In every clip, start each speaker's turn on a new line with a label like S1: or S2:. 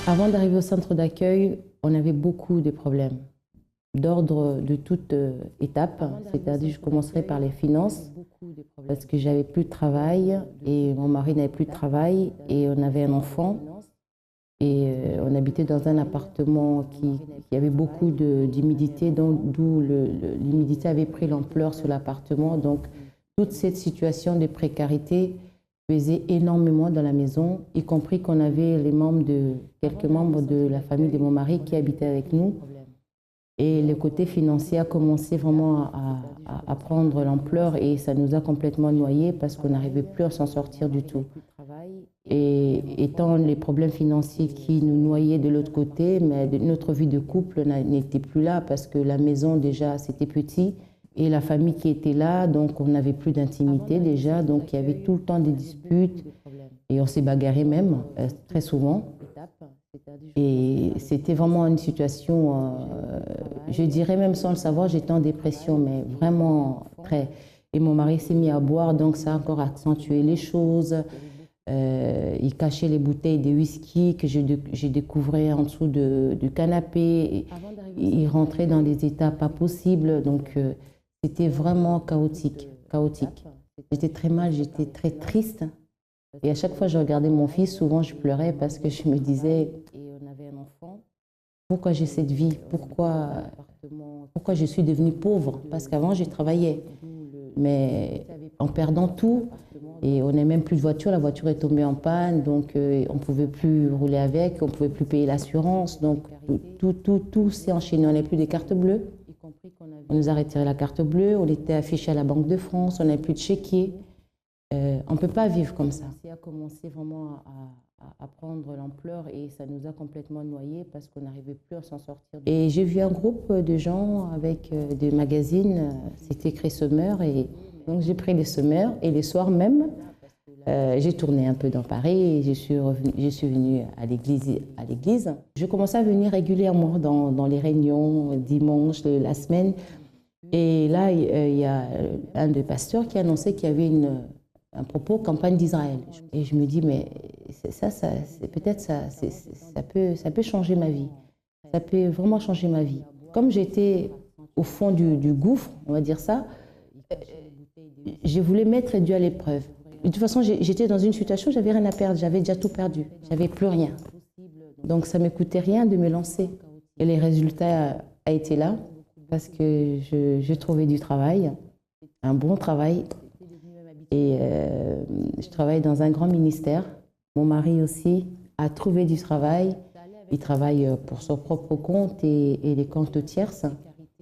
S1: Avant d'arriver au centre d'accueil, on avait beaucoup de problèmes d'ordre de toute étape. C'est-à-dire, je commencerai par les finances parce que j'avais plus de travail et mon mari n'avait plus de travail et on avait un enfant et on habitait dans un appartement qui avait beaucoup d'humidité, d'où l'humidité avait pris l'ampleur sur l'appartement. Donc, toute cette situation de précarité pesait énormément dans la maison, y compris qu'on avait quelques membres de la famille de mon mari qui habitaient avec nous. Et le côté financier a commencé vraiment à prendre l'ampleur et ça nous a complètement noyés parce qu'on n'arrivait plus à s'en sortir du tout. Et étant les problèmes financiers qui nous noyaient de l'autre côté, mais notre vie de couple n'était plus là parce que la maison déjà c'était petit et la famille qui était là, donc on n'avait plus d'intimité déjà, donc il y avait tout le temps des disputes et on s'est bagarré même très souvent. Et c'était vraiment une situation, je dirais même sans le savoir, j'étais en dépression, mais vraiment très. Et mon mari s'est mis à boire, donc ça a encore accentué les choses. Il cachait les bouteilles de whisky que j'ai découvert en dessous du canapé. Il rentrait dans des états pas possibles, donc c'était vraiment chaotique. J'étais très mal, j'étais très triste. Et à chaque fois que je regardais mon fils, souvent je pleurais parce que je me disais, pourquoi j'ai cette vie? Pourquoi je suis devenue pauvre? Parce qu'avant, je travaillais. Mais en perdant tout, et on n'a même plus de voiture, la voiture est tombée en panne, donc on ne pouvait plus rouler avec, on ne pouvait plus payer l'assurance. Donc tout s'est enchaîné. On n'a plus de cartes bleues. On nous a retiré la carte bleue, on était affiché à la Banque de France, on n'a plus de chéquier. On ne peut pas vivre comme ça. Ça a commencé vraiment à prendre l'ampleur et ça nous a complètement noyés parce qu'on n'arrivait plus à s'en sortir. Et j'ai vu un groupe de gens avec des magazines, c'était écrit semeur, et donc j'ai pris les semeurs et les soirs même, j'ai tourné un peu dans Paris et je suis venue à l'église. Je commençais à venir régulièrement dans les réunions, dimanche, la semaine. Et là, il y a un des pasteurs qui annonçait qu'il y avait un propos campagne d'Israël. Et je me dis, mais peut-être ça peut changer ma vie. Ça peut vraiment changer ma vie. Comme j'étais au fond du gouffre, on va dire ça, je voulais mettre Dieu à l'épreuve. De toute façon, j'étais dans une situation où j'avais rien à perdre, j'avais déjà tout perdu, j'avais plus rien. Donc ça ne me coûtait rien de me lancer. Et les résultats ont été là, parce que je trouvais du travail, un bon travail. Et je travaille dans un grand ministère. Mon mari aussi a trouvé du travail. Il travaille pour son propre compte et les comptes tierces.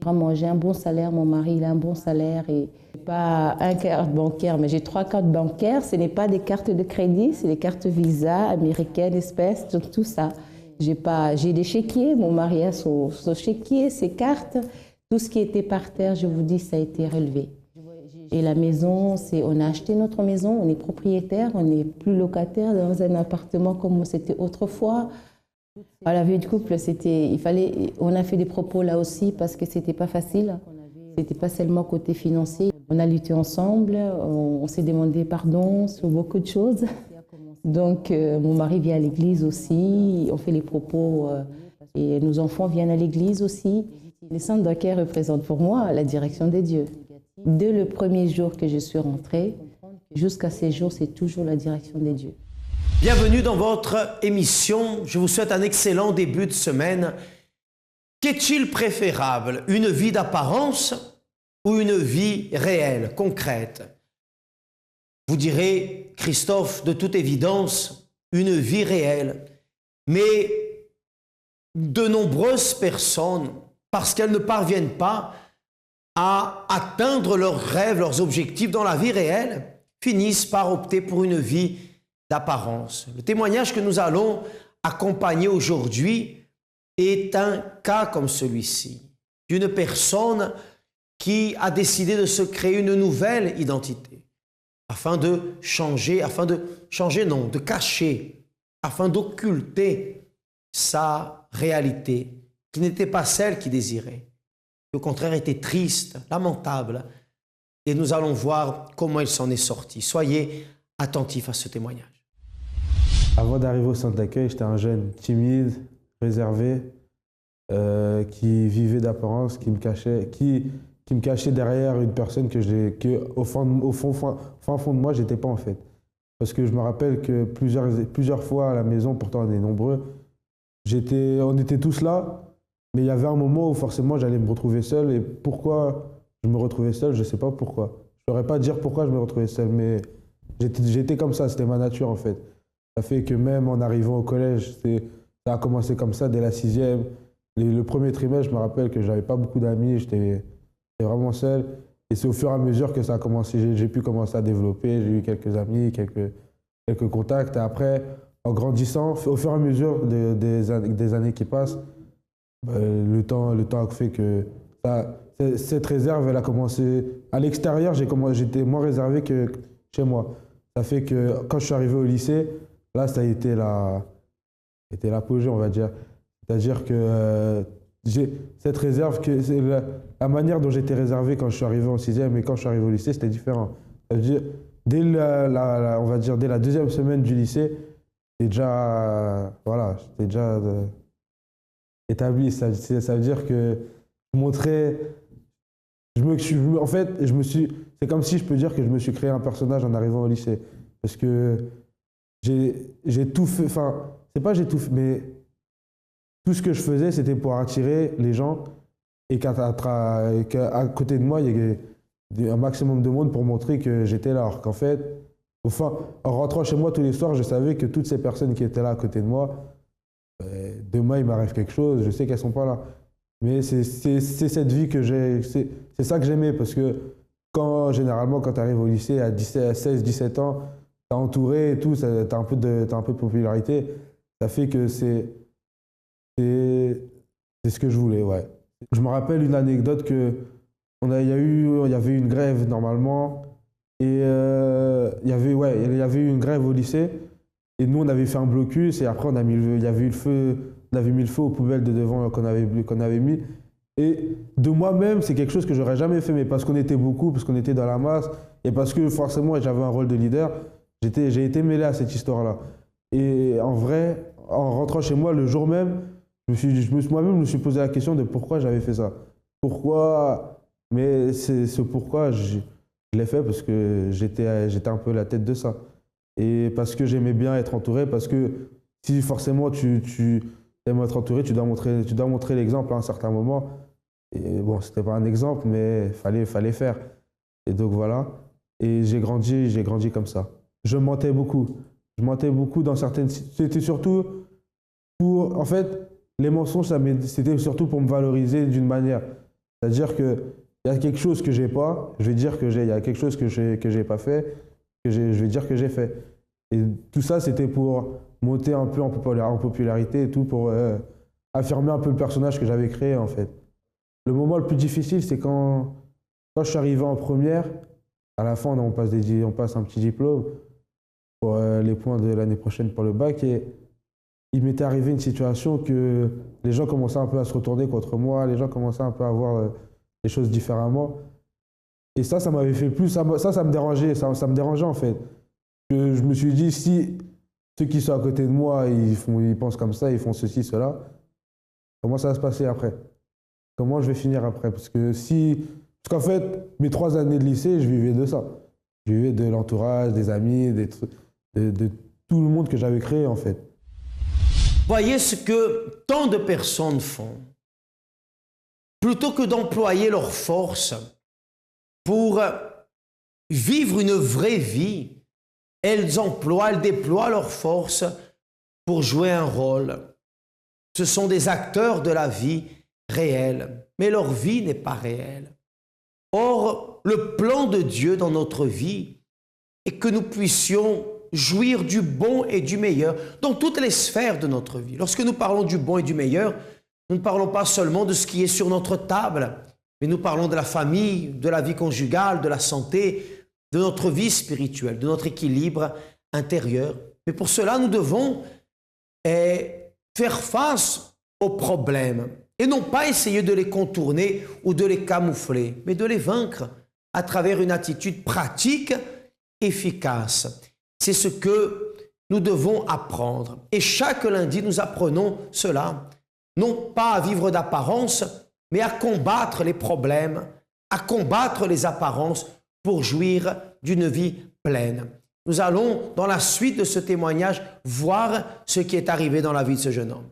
S1: Vraiment, j'ai un bon salaire, mon mari il a un bon salaire. Et pas un carte bancaire, mais j'ai 3 cartes bancaires. Ce n'est pas des cartes de crédit, c'est des cartes Visa, américaines, espèces, tout ça. J'ai des chéquiers, mon mari a son chéquier, ses cartes. Tout ce qui était par terre, je vous dis, ça a été relevé. Et la maison, on a acheté notre maison, on est propriétaire, on n'est plus locataire dans un appartement comme c'était autrefois. À la vie de couple, on a fait des propos là aussi parce que c'était pas facile. C'était pas seulement côté financier. On a lutté ensemble, on s'est demandé pardon sur beaucoup de choses. Donc mon mari vient à l'église aussi, on fait les propos et nos enfants viennent à l'église aussi. Le centre d'accueil représente pour moi la direction des dieux. Dès le premier jour que je suis rentrée, jusqu'à ces jours, c'est toujours la direction des dieux.
S2: Bienvenue dans votre émission. Je vous souhaite un excellent début de semaine. Qu'est-il préférable, une vie d'apparence ou une vie réelle, concrète? Vous direz, Christophe, de toute évidence, une vie réelle. Mais de nombreuses personnes, parce qu'elles ne parviennent pas à atteindre leurs rêves, leurs objectifs dans la vie réelle, finissent par opter pour une vie d'apparence. Le témoignage que nous allons accompagner aujourd'hui est un cas comme celui-ci, d'une personne qui a décidé de se créer une nouvelle identité, afin de cacher, afin d'occulter sa réalité, qui n'était pas celle qu'il désirait. Au contraire, était triste, lamentable. Et nous allons voir comment il s'en est sorti. Soyez attentifs à ce témoignage.
S3: Avant d'arriver au centre d'accueil, j'étais un jeune timide, réservé, qui vivait d'apparence, qui me cachait derrière une personne que au fond de moi, j'étais pas en fait. Parce que je me rappelle que plusieurs fois à la maison, pourtant on est nombreux, on était tous là, mais il y avait un moment où forcément j'allais me retrouver seul. Et pourquoi je me retrouvais seul, je ne sais pas pourquoi. Je ne saurais pas dire pourquoi je me retrouvais seul, mais j'étais comme ça, c'était ma nature en fait. Ça fait que même en arrivant au collège, ça a commencé comme ça dès la 6e. Le premier trimestre, je me rappelle que je n'avais pas beaucoup d'amis, j'étais vraiment seul. Et c'est au fur et à mesure que ça a commencé, j'ai pu commencer à développer, j'ai eu quelques amis, quelques contacts. Et après, en grandissant, au fur et à mesure des années qui passent, le temps a fait que cette réserve, elle a commencé. À l'extérieur, j'étais moins réservé que chez moi. Ça fait que quand je suis arrivé au lycée, là, ça a été l'apogée, on va dire. C'est-à-dire que cette réserve, c'est la manière dont j'étais réservé quand je suis arrivé en 6e et quand je suis arrivé au lycée, c'était différent. Ça veut dire, dès on va dire, dès la 2e semaine du lycée, j'étais déjà établi. Ça veut dire que je montrais. En fait, c'est comme si je peux dire que je me suis créé un personnage en arrivant au lycée. Parce que j'ai tout fait. Enfin, c'est pas j'ai tout fait, mais tout ce que je faisais, c'était pour attirer les gens et qu'à côté de moi, il y ait un maximum de monde pour montrer que j'étais là. Alors qu'en fait, en rentrant chez moi tous les soirs, je savais que toutes ces personnes qui étaient là à côté de moi, demain, il m'arrive quelque chose, je sais qu'elles ne sont pas là. Mais c'est cette vie que j'ai, c'est ça que j'aimais, parce que généralement, quand tu arrives au lycée à 16, 17 ans, tu es entouré et tout, tu as un peu de popularité, ça fait que c'est ce que je voulais, ouais. Je me rappelle une anecdote il y avait une grève normalement, et il y avait eu une grève au lycée. Et nous, on avait fait un blocus et après, il y avait eu le feu, on avait mis le feu aux poubelles de devant qu'on avait mis. Et de moi-même, c'est quelque chose que j'aurais jamais fait, mais parce qu'on était beaucoup, parce qu'on était dans la masse, et parce que forcément, j'avais un rôle de leader, j'ai été mêlé à cette histoire-là. Et en vrai, en rentrant chez moi le jour même, moi-même, je me suis posé la question de pourquoi j'avais fait ça. Pourquoi? Mais ce pourquoi, je l'ai fait parce que j'étais un peu la tête de ça. Et parce que j'aimais bien être entouré, parce que si forcément tu aimes être entouré, tu dois montrer l'exemple à un certain moment. Et bon, c'était pas un exemple, mais fallait faire. Et donc voilà. Et j'ai grandi comme ça. Je mentais beaucoup. Je mentais beaucoup dans certaines. C'était surtout en fait, les mensonges, c'était surtout pour me valoriser d'une manière. C'est-à-dire que il y a quelque chose que j'ai pas, je vais dire que j'ai. Il y a quelque chose que j'ai pas fait, je vais dire que j'ai fait. Et tout ça, c'était pour monter un peu en popularité et tout, pour affirmer un peu le personnage que j'avais créé, en fait. Le moment le plus difficile, c'est quand je suis arrivé en première. À la fin, on passe un petit diplôme pour les points de l'année prochaine pour le bac. Et il m'était arrivé une situation que les gens commençaient un peu à se retourner contre moi, les gens commençaient un peu à voir les choses différemment. Et ça m'avait fait plus. Ça me dérangeait, ça me dérangeait en fait. Que je me suis dit, si ceux qui sont à côté de moi, ils pensent comme ça, ils font ceci, cela, comment ça va se passer après? Comment je vais finir après? Parce qu'en fait, mes 3 années de lycée, je vivais de ça. Je vivais de l'entourage, des amis, de tout le monde que j'avais créé en fait.
S2: Voyez ce que tant de personnes font. Plutôt que d'employer leur force pour vivre une vraie vie, elles déploient leur force pour jouer un rôle. Ce sont des acteurs de la vie réelle, mais leur vie n'est pas réelle. Or, le plan de Dieu dans notre vie est que nous puissions jouir du bon et du meilleur dans toutes les sphères de notre vie. Lorsque nous parlons du bon et du meilleur, nous ne parlons pas seulement de ce qui est sur notre table, mais nous parlons de la famille, de la vie conjugale, de la santé, de notre vie spirituelle, de notre équilibre intérieur. Mais pour cela, nous devons faire face aux problèmes et non pas essayer de les contourner ou de les camoufler, mais de les vaincre à travers une attitude pratique, efficace. C'est ce que nous devons apprendre. Et chaque lundi, nous apprenons cela, non pas à vivre d'apparence, mais à combattre les problèmes, à combattre les apparences pour jouir d'une vie pleine. Nous allons, dans la suite de ce témoignage, voir ce qui est arrivé dans la vie de ce jeune homme.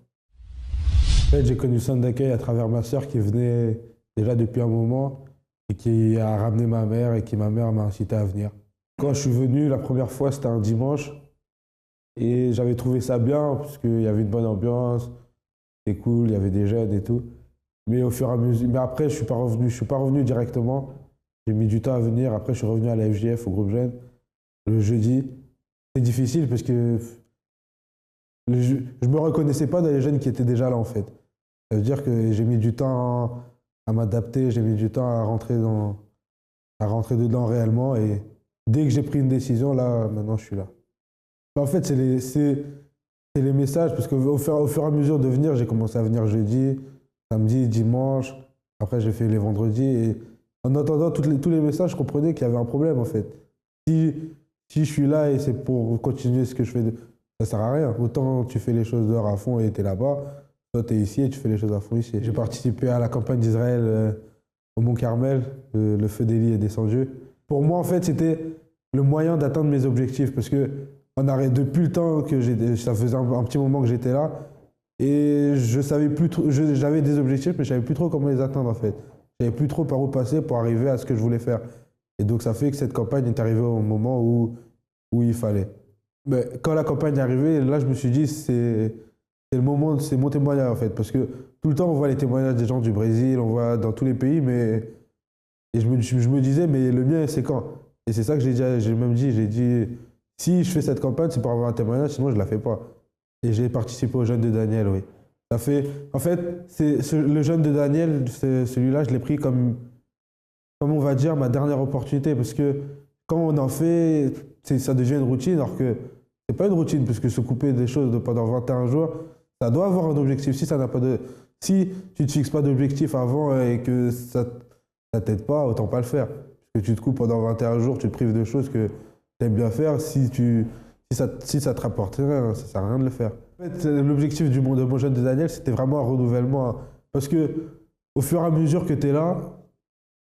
S3: En fait, j'ai connu le centre d'accueil à travers ma sœur qui venait déjà depuis un moment et qui a ramené ma mère et qui, ma mère, m'a incité à venir. Quand je suis venu, la première fois, c'était un dimanche et j'avais trouvé ça bien parce qu'il y avait une bonne ambiance, c'était cool, il y avait des jeunes et tout. Mais au fur et à mesure, mais après, je suis pas revenu directement. J'ai mis du temps à venir. Après, je suis revenu à la FJF, au groupe jeune, le jeudi. C'est difficile parce que je me reconnaissais pas dans les jeunes qui étaient déjà là, en fait. Ça veut dire que j'ai mis du temps à m'adapter, j'ai mis du temps à rentrer dedans réellement. Et dès que j'ai pris une décision, là, maintenant, je suis là. En fait, c'est les messages, parce qu'au fur et à mesure de venir, j'ai commencé à venir jeudi, samedi, dimanche. Après, j'ai fait les vendredis. Et en entendant tous les messages, je comprenais qu'il y avait un problème, en fait. Si je suis là et c'est pour continuer ce que je fais, ça sert à rien. Autant tu fais les choses dehors à fond et tu es là-bas, toi tu es ici et tu fais les choses à fond ici. J'ai participé à la campagne d'Israël au Mont Carmel, le feu d'Élie est descendu. Pour moi, en fait, c'était le moyen d'atteindre mes objectifs, parce que depuis le temps que ça faisait un petit moment que j'étais là, et je savais plus trop, j'avais des objectifs, mais je savais plus trop comment les atteindre, en fait. Je savais plus trop par où passer pour arriver à ce que je voulais faire. Et donc ça fait que cette campagne est arrivée au moment où il fallait. Mais quand la campagne est arrivée, là je me suis dit c'est le moment, c'est mon témoignage, en fait, parce que tout le temps on voit les témoignages des gens du Brésil, on voit dans tous les pays, et je me disais mais le mien c'est quand? Et c'est ça que j'ai dit si je fais cette campagne c'est pour avoir un témoignage, sinon je la fais pas. Et j'ai participé au jeûne de Daniel, oui. En fait, le jeûne de Daniel, celui-là je l'ai pris comme on va dire, ma dernière opportunité, parce que quand on en fait, ça devient une routine, alors que c'est pas une routine, parce que se couper des choses pendant 21 jours, ça doit avoir un objectif. Si tu te fixes pas d'objectif avant et que ça t'aide pas, autant pas le faire. Parce que tu te coupes pendant 21 jours, tu te prives de choses que tu aimes bien faire, si ça te rapporte rien, ça sert à rien de le faire. En fait, l'objectif de mon jeûne de Daniel, c'était vraiment un renouvellement, parce que au fur et à mesure que tu es là,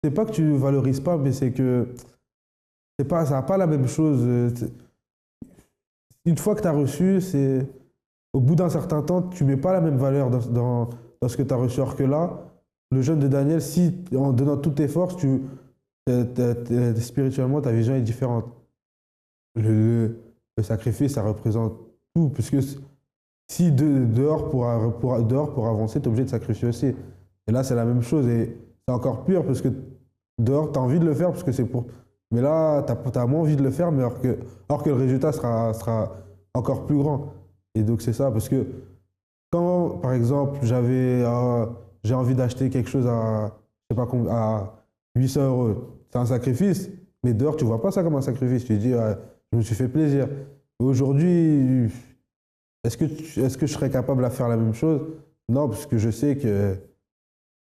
S3: c'est pas que tu valorises pas, mais c'est que ça n'a pas la même chose. Une fois que tu as reçu, au bout d'un certain temps, tu mets pas la même valeur dans ce que tu as reçu. Alors que là, le jeûne de Daniel, si en donnant toutes tes forces, spirituellement, ta vision est différente. Le sacrifice, ça représente tout, puisque si dehors pour avancer, tu es obligé de sacrifier aussi. Et là, c'est la même chose. Et c'est encore pire, parce que dehors, tu as envie de le faire, parce que c'est pour... Mais là, tu as moins envie de le faire, mais alors que le résultat sera encore plus grand. Et donc, c'est ça, parce que quand, par exemple, j'ai envie d'acheter quelque chose à 800 €, c'est un sacrifice, mais dehors, tu ne vois pas ça comme un sacrifice. Tu te dis, je me suis fait plaisir. Aujourd'hui, est-ce que je serais capable de faire la même chose? Non, parce que je sais que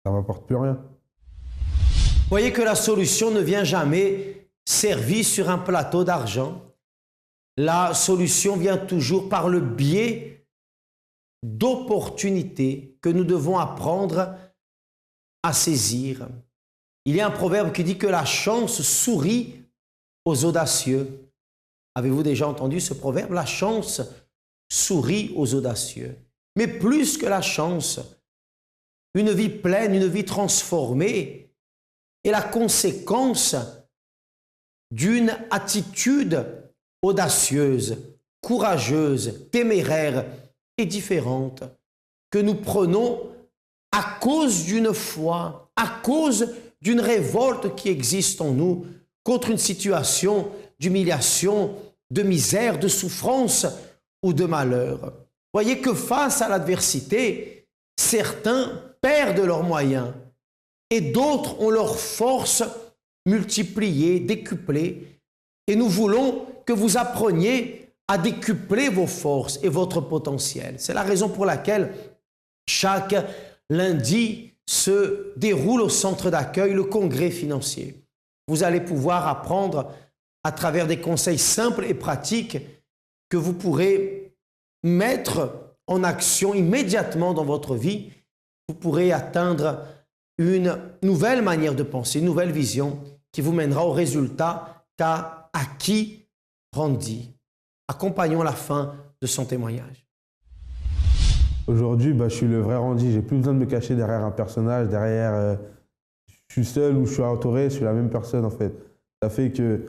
S3: ça ne m'apporte plus rien.
S2: Voyez que la solution ne vient jamais servie sur un plateau d'argent. La solution vient toujours par le biais d'opportunités que nous devons apprendre à saisir. Il y a un proverbe qui dit que la chance sourit aux audacieux. Avez-vous déjà entendu ce proverbe? La chance sourit aux audacieux. Mais plus que la chance, une vie pleine, une vie transformée est la conséquence d'une attitude audacieuse, courageuse, téméraire et différente que nous prenons à cause d'une foi, à cause d'une révolte qui existe en nous contre une situation d'humiliation, de misère, de souffrance ou de malheur. Voyez que face à l'adversité, certains perdent leurs moyens et d'autres ont leurs forces multipliées, décuplées. Et nous voulons que vous appreniez à décupler vos forces et votre potentiel. C'est la raison pour laquelle chaque lundi se déroule au centre d'accueil le congrès financier. Vous allez pouvoir apprendre à travers des conseils simples et pratiques que vous pourrez mettre en action immédiatement dans votre vie. Vous pourrez atteindre une nouvelle manière de penser, une nouvelle vision qui vous mènera au résultat qu'a acquis Randy. Accompagnons la fin de son témoignage.
S3: Aujourd'hui, je suis le vrai Randy. J'ai plus besoin de me cacher derrière un personnage, derrière... je suis seul ou je suis entouré, je suis la même personne en fait. Ça fait que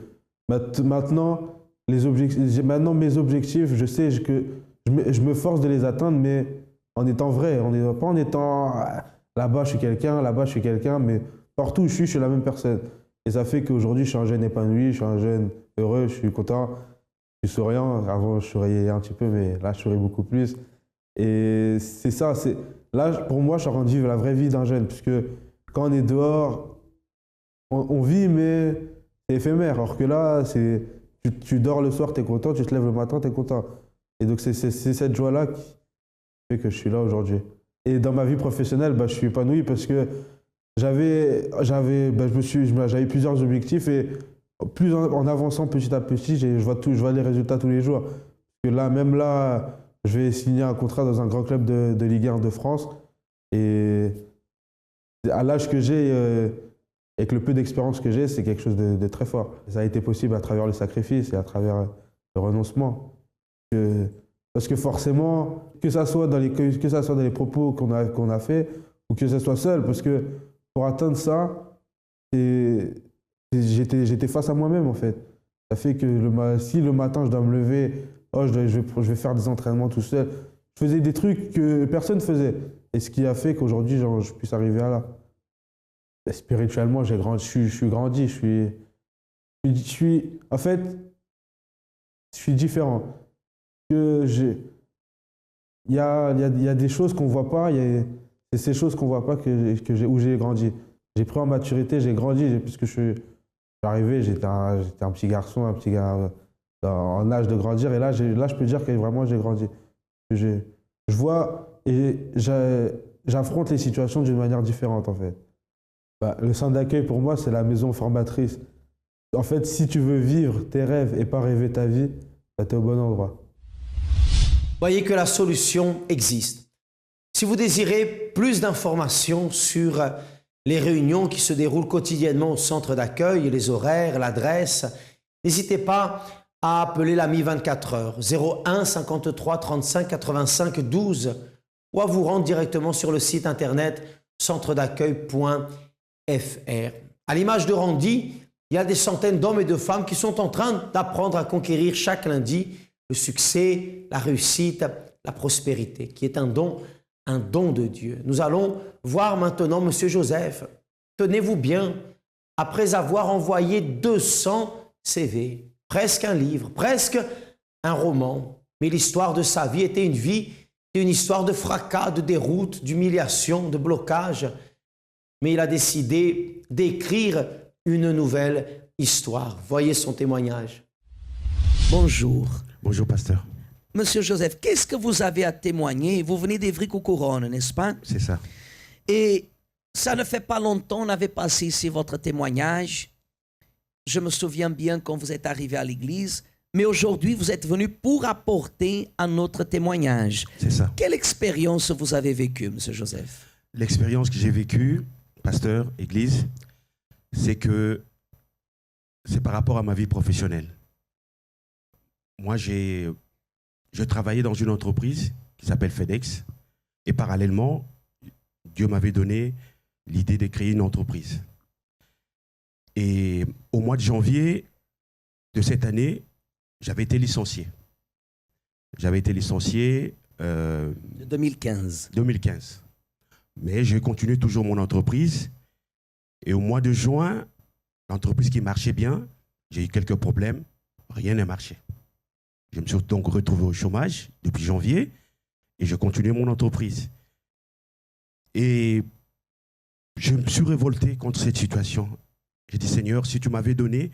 S3: maintenant, mes objectifs, je sais que je me force de les atteindre, mais en étant vrai. Pas en étant là-bas je suis quelqu'un, là-bas je suis quelqu'un, mais partout où je suis la même personne. Et ça fait qu'aujourd'hui, je suis un jeune épanoui, je suis un jeune heureux, je suis content, je suis souriant. Avant, je souriais un petit peu, mais là, je souris beaucoup plus. Et c'est ça. Là, pour moi, je suis en train de vivre la vraie vie d'un jeune, puisque quand on est dehors, on vit, mais c'est éphémère. Alors que là, tu dors le soir, tu es content, tu te lèves le matin, tu es content. Et donc, c'est cette joie-là qui fait que je suis là aujourd'hui. Et dans ma vie professionnelle, je suis épanoui parce que j'avais plusieurs objectifs et plus en avançant petit à petit, je vois les résultats tous les jours. Parce que là, même là, je vais signer un contrat dans un grand club de Ligue 1 de France. Et à l'âge que j'ai, avec le peu d'expérience que j'ai, c'est quelque chose de très fort. Ça a été possible à travers le sacrifice et à travers le renoncement. Parce que forcément, que ça soit dans les propos qu'on a fait ou que ça soit seul, parce que pour atteindre ça, j'étais face à moi-même en fait. Ça fait que si le matin je dois me lever, je vais faire des entraînements tout seul, je faisais des trucs que personne ne faisait. Et ce qui a fait qu'aujourd'hui, je puisse arriver à là. Et spirituellement, je suis grandi, en fait, je suis différent. Il y a des choses qu'on ne voit pas, c'est ces choses qu'on ne voit pas où j'ai grandi. J'ai pris en maturité, j'ai grandi, puisque je suis arrivé, j'étais un petit garçon, un petit gars en âge de grandir, et là, je peux dire que vraiment j'ai grandi. Je vois et j'affronte les situations d'une manière différente en fait. Le centre d'accueil pour moi, c'est la maison formatrice. En fait, si tu veux vivre tes rêves et pas rêver ta vie, tu es au bon endroit.
S2: Voyez que la solution existe. Si vous désirez plus d'informations sur les réunions qui se déroulent quotidiennement au centre d'accueil, les horaires, l'adresse, n'hésitez pas à appeler l'AMI 24 heures 01 53 35 85 12 ou à vous rendre directement sur le site internet centredaccueil.fr. À l'image de Randy, il y a des centaines d'hommes et de femmes qui sont en train d'apprendre à conquérir chaque lundi le succès, la réussite, la prospérité, qui est un don de Dieu. Nous allons voir maintenant M. Joseph. Tenez-vous bien, après avoir envoyé 200 CV, presque un livre, presque un roman, mais l'histoire de sa vie était une histoire de fracas, de déroute, d'humiliation, de blocage. Mais il a décidé d'écrire une nouvelle histoire. Voyez son témoignage.
S4: Bonjour.
S5: Bonjour, pasteur.
S4: Monsieur Joseph, qu'est-ce que vous avez à témoigner? Vous venez d'Évry-Courcouronnes, n'est-ce pas?
S5: C'est ça.
S4: Et ça ne fait pas longtemps, on avait passé ici votre témoignage. Je me souviens bien quand vous êtes arrivé à l'église, mais aujourd'hui, vous êtes venu pour apporter un autre témoignage.
S5: C'est ça.
S4: Quelle expérience vous avez vécue, monsieur Joseph?
S5: L'expérience que j'ai vécue, pasteur, église, c'est par rapport à ma vie professionnelle. Moi, je travaillais dans une entreprise qui s'appelle FedEx. Et parallèlement, Dieu m'avait donné l'idée de créer une entreprise. Et au mois de janvier de cette année, j'avais été licencié. J'avais été licencié...
S4: 2015.
S5: 2015. Mais j'ai continué toujours mon entreprise. Et au mois de juin, l'entreprise qui marchait bien, j'ai eu quelques problèmes. Rien n'a marché. Je me suis donc retrouvé au chômage depuis janvier et je continuais mon entreprise. Et je me suis révolté contre cette situation. J'ai dit, Seigneur, si tu m'avais donné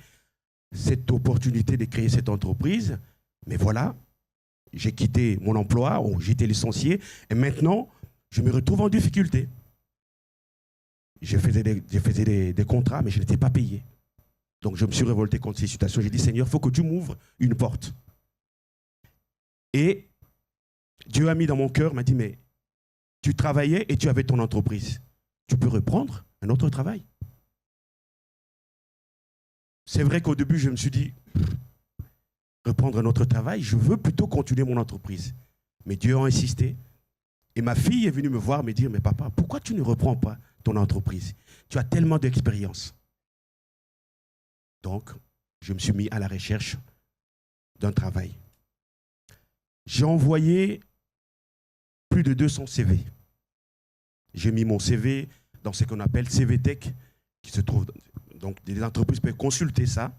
S5: cette opportunité de créer cette entreprise, mais voilà, j'ai quitté mon emploi, j'ai été licencié et maintenant, je me retrouve en difficulté. Je faisais des contrats, mais je n'étais pas payé. Donc je me suis révolté contre cette situation. J'ai dit, Seigneur, il faut que tu m'ouvres une porte. Et Dieu a mis dans mon cœur, m'a dit, mais tu travaillais et tu avais ton entreprise. Tu peux reprendre un autre travail. C'est vrai qu'au début, je me suis dit, reprendre un autre travail, je veux plutôt continuer mon entreprise. Mais Dieu a insisté. Et ma fille est venue me voir, me dire, mais papa, pourquoi tu ne reprends pas ton entreprise? Tu as tellement d'expérience. Donc, je me suis mis à la recherche d'un travail. J'ai envoyé plus de 200 CV. J'ai mis mon CV dans ce qu'on appelle CV Tech, qui se trouve, donc des entreprises peuvent consulter ça.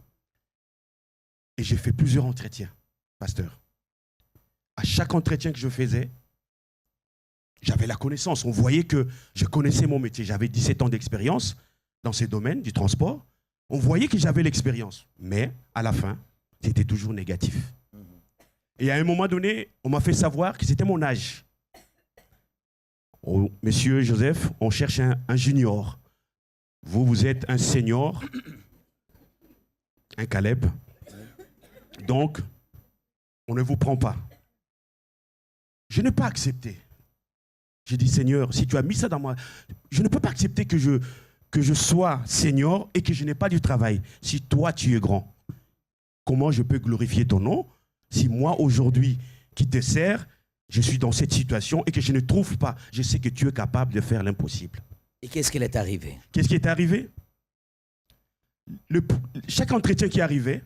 S5: Et j'ai fait plusieurs entretiens, pasteur. À chaque entretien que je faisais, j'avais la connaissance. On voyait que je connaissais mon métier. J'avais 17 ans d'expérience dans ces domaines du transport. On voyait que j'avais l'expérience. Mais à la fin, c'était toujours négatif. Et à un moment donné, on m'a fait savoir que c'était mon âge. Oh, Monsieur Joseph, on cherche un junior. Vous êtes un senior, un Caleb. Donc, on ne vous prend pas. Je n'ai pas accepté. J'ai dit, Seigneur, si tu as mis ça dans moi, je ne peux pas accepter que je sois senior et que je n'ai pas du travail. Si toi, tu es grand, comment je peux glorifier ton nom si moi, aujourd'hui, qui te sers, je suis dans cette situation et que je ne trouve pas, je sais que tu es capable de faire l'impossible.
S4: Et qu'est-ce qui est arrivé?
S5: Qu'est-ce qui est arrivé? Chaque entretien qui arrivait,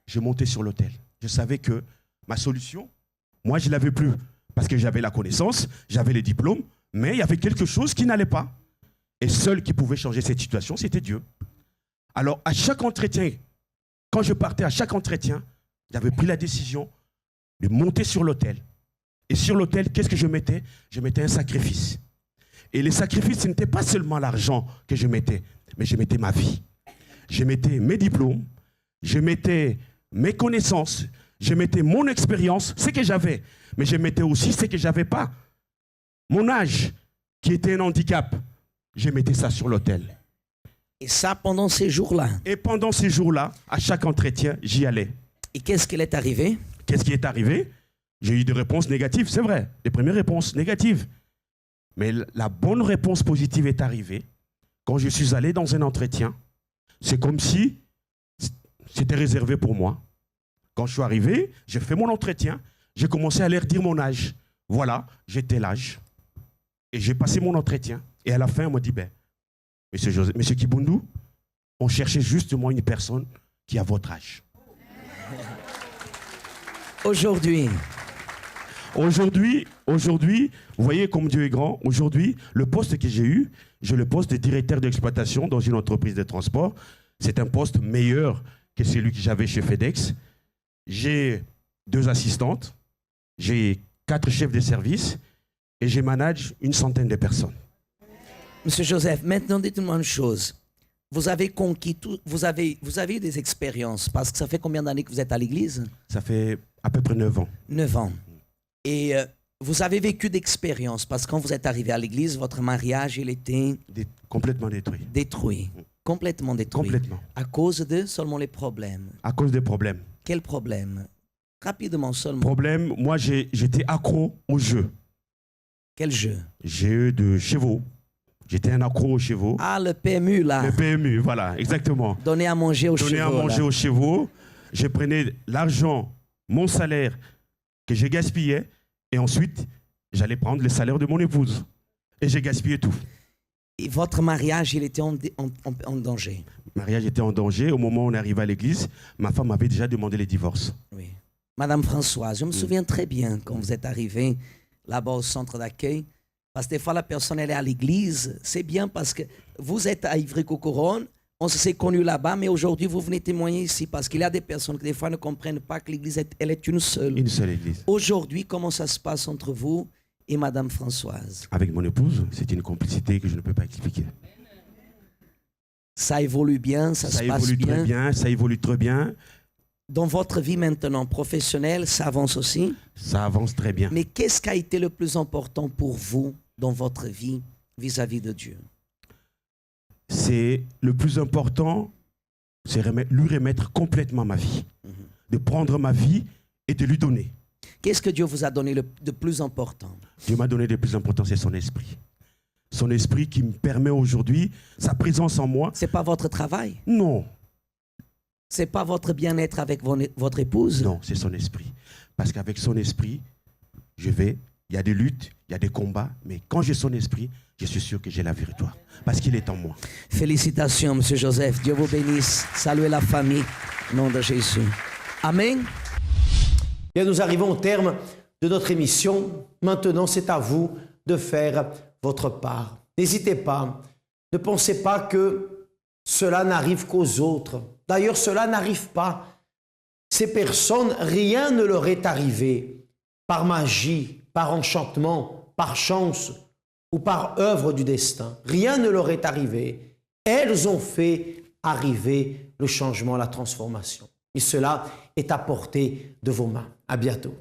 S5: je montais sur l'autel. Je savais que ma solution, moi, je ne l'avais plus parce que j'avais la connaissance, j'avais les diplômes, mais il y avait quelque chose qui n'allait pas. Et seul qui pouvait changer cette situation, c'était Dieu. Alors, à chaque entretien, quand je partais à chaque entretien, j'avais pris la décision de monter sur l'autel. Et sur l'autel, qu'est-ce que je mettais? Je mettais un sacrifice. Et les sacrifices, ce n'était pas seulement l'argent que je mettais, mais je mettais ma vie. Je mettais mes diplômes, je mettais mes connaissances, je mettais mon expérience, ce que j'avais, mais je mettais aussi ce que je n'avais pas. Mon âge, qui était un handicap, je mettais ça sur l'autel.
S4: Et ça pendant ces jours-là?
S5: Et pendant ces jours-là, à chaque entretien, j'y allais.
S4: Et qu'est-ce qui est arrivé?
S5: Qu'est-ce qui est arrivé? J'ai eu des réponses négatives, c'est vrai, des premières réponses négatives. Mais la bonne réponse positive est arrivée quand je suis allé dans un entretien. C'est comme si c'était réservé pour moi. Quand je suis arrivé, j'ai fait mon entretien, j'ai commencé à leur dire mon âge. Voilà, j'étais l'âge. Et j'ai passé mon entretien. Et à la fin, on m'a dit, ben, Monsieur Kibundu, on cherchait justement une personne qui a votre âge.
S4: Aujourd'hui,
S5: vous voyez comme Dieu est grand. Aujourd'hui, le poste que j'ai eu, j'ai le poste de directeur d'exploitation dans une entreprise de transport. C'est un poste meilleur que celui que j'avais chez FedEx. J'ai 2 assistantes, j'ai 4 chefs de service et je manage une centaine de personnes.
S4: Monsieur Joseph, maintenant dites-moi une chose. Vous avez conquis tout, vous avez eu des expériences, parce que ça fait combien d'années que vous êtes à l'église?
S5: Ça fait à peu près 9 ans.
S4: 9 ans. Et vous avez vécu d'expériences, parce que quand vous êtes arrivé à l'église, votre mariage, il était...
S5: Complètement détruit.
S4: Détruit. Complètement détruit.
S5: Complètement.
S4: À cause de seulement les problèmes.
S5: À cause des problèmes.
S4: Quels problèmes? Rapidement seulement.
S5: Problème, moi j'étais accro au jeu.
S4: Quel jeu?
S5: Jeu de chevaux. J'étais un accro aux chevaux.
S4: Ah, le PMU, là.
S5: Le PMU, voilà, exactement.
S4: Donner à manger aux chevaux.
S5: Donner à manger aux chevaux. Je prenais l'argent, mon salaire que j'ai gaspillé, et ensuite, j'allais prendre le salaire de mon épouse. Et j'ai gaspillé tout.
S4: Et votre mariage, il était en danger?
S5: Le mariage était en danger. Au moment où on est arrivé à l'église, ma femme m'avait déjà demandé le divorce.
S4: Oui. Madame Françoise, je me souviens très bien quand vous êtes arrivée là-bas au centre d'accueil. Parce que des fois, la personne, elle est à l'église. C'est bien parce que vous êtes à Ivry-Cocoronne, on s'est connus là-bas, mais aujourd'hui, vous venez témoigner ici. Parce qu'il y a des personnes qui, des fois, ne comprennent pas que l'église, elle est une seule.
S5: Une seule église.
S4: Aujourd'hui, comment ça se passe entre vous et Madame Françoise?
S5: Avec mon épouse, c'est une complicité que je ne peux pas expliquer.
S4: Ça évolue bien, ça se passe
S5: bien. Ça évolue très bien, ça évolue très bien.
S4: Dans votre vie maintenant professionnelle, ça avance aussi?
S5: Ça avance très bien.
S4: Mais qu'est-ce qui a été le plus important pour vous dans votre vie vis-à-vis de Dieu?
S5: C'est le plus important, c'est lui remettre complètement ma vie. De prendre ma vie et de lui donner.
S4: Qu'est-ce que Dieu vous a donné de plus important?
S5: Dieu m'a donné de plus important, c'est son esprit. Son esprit qui me permet aujourd'hui, sa présence en moi.
S4: C'est pas votre travail?
S5: Non.
S4: C'est pas votre bien-être avec votre épouse?
S5: Non, c'est son esprit. Parce qu'avec son esprit, il y a des luttes, il y a des combats, mais quand j'ai son esprit, je suis sûr que j'ai la victoire. Parce qu'il est en moi.
S4: Félicitations, M. Joseph. Dieu vous bénisse. Saluez la famille. Au nom de Jésus. Amen.
S2: Bien, nous arrivons au terme de notre émission. Maintenant, c'est à vous de faire votre part. N'hésitez pas. Ne pensez pas que cela n'arrive qu'aux autres. D'ailleurs, cela n'arrive pas. Ces personnes, rien ne leur est arrivé par magie, par enchantement, par chance ou par œuvre du destin. Rien ne leur est arrivé. Elles ont fait arriver le changement, la transformation. Et cela est à portée de vos mains. À bientôt.